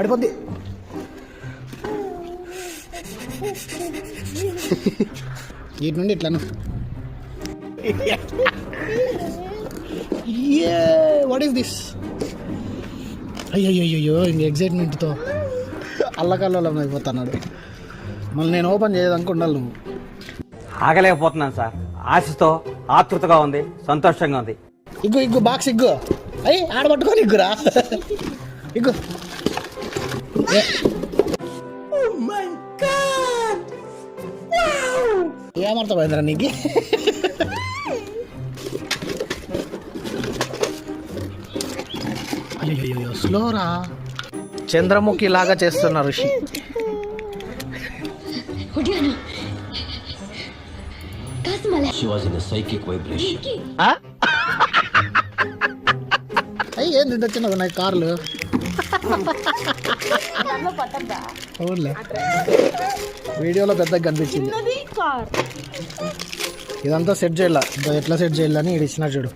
పడిపోద్ది. వీటి నుండి ఇట్లాను. What is this? అయ్యో ఇంక ఎగ్జైట్మెంట్తో అల్లకల్లోలం అయిపోతున్నాడు. మళ్ళీ నేను ఓపెన్ చేయదనుకుండాలి. నువ్వు ఆగలేకపోతున్నాను సార్. ఆశతో ఆతృతగా ఉంది, సంతోషంగా ఉంది. ఇగ్గు బాక్స్ ఇగ్గు. అయ్యి ఆడబట్టుకొని ఇగ్గురా. ఇగ్గు. ఏమర్థమైందిరా నీకు? అయ్యో స్లోరా. చంద్రముఖి లాగా చేస్తున్న ఋషి. అయ్యి ఏంది వచ్చినది నాకు కార్లు. అవునులే, వీడియోలో పెద్దగా కనిపించింది. ఇదంతా సెట్ చేయాల. ఎట్లా సెట్ చేయాలని ఇది ఇచ్చిన చూడు.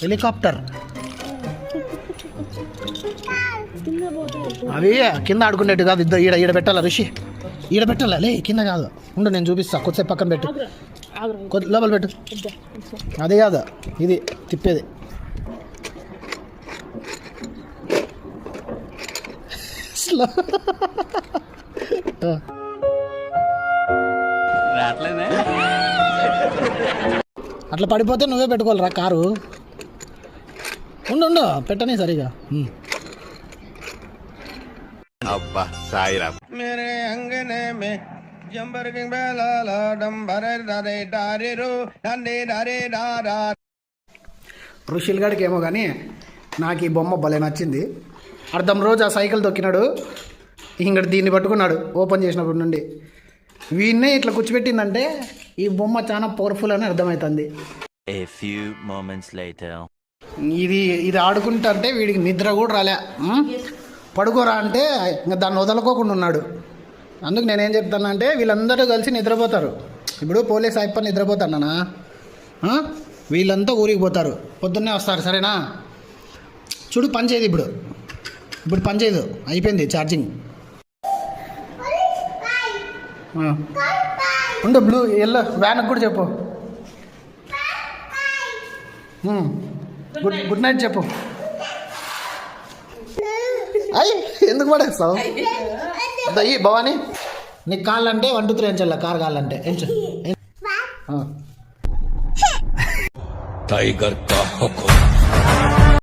హెలికాప్టర్. అవి కింద ఆడుకునేట్టు కాదు. ఇద్దరు ఈడ పెట్టాలా ఋషి? ఈడ పెట్టాలా? లే కింద కాదు. ఉండు నేను చూపిస్తా. కొద్దిసేపు పక్కన పెట్టు. లోపల పెట్టు. అది కాదు, ఇది తిప్పేది. అట్లా పడిపోతే నువ్వే పెట్టుకోవాలరా కారు. ఉండు పెట్టని సరిగా. అబ్బా సాయిరామ్. ఋషుల్ గడికి ఏమో కానీ నాకు ఈ బొమ్మ భలే నచ్చింది. అర్ధం రోజు ఆ సైకిల్ తొక్కినాడు, ఇంకటి దీన్ని పట్టుకున్నాడు ఓపెన్ చేసినప్పటి నుండి. వీడినే ఇట్లా కూర్చోబెట్టిందంటే ఈ బొమ్మ చాలా పవర్ఫుల్ అని అర్థమవుతుంది. ఇది ఆడుకుంటే వీడికి నిద్ర కూడా రాలే. పడుకోరా అంటే ఇంకా దాన్ని వదలుకోకుండా ఉన్నాడు. అందుకు నేనేం చెప్తానంటే వీళ్ళందరూ కలిసి నిద్రపోతారు. ఇప్పుడు పోలీస్ అయిపోయి నిద్రపోతానా, వీళ్ళంతా ఊరికి పోతారు, పొద్దున్నే వస్తారు. సరేనా? చూడు పని చేయదు. ఇప్పుడు పని చేయదు, అయిపోయింది ఛార్జింగ్. ఉండు బ్లూ ఎల్లో వ్యాన్కి కూడా చెప్పు. గుడ్ నైట్ చెప్పు. అయ్యి ఎందుకు పడేస్తావు? అయ్యి భవానీ, నీకు కాళ్ళంటే 1 2 3 ఎంచల్లా. కారు కాళ్ళంటే ఎంచు. టైగర్ కా హుకుం.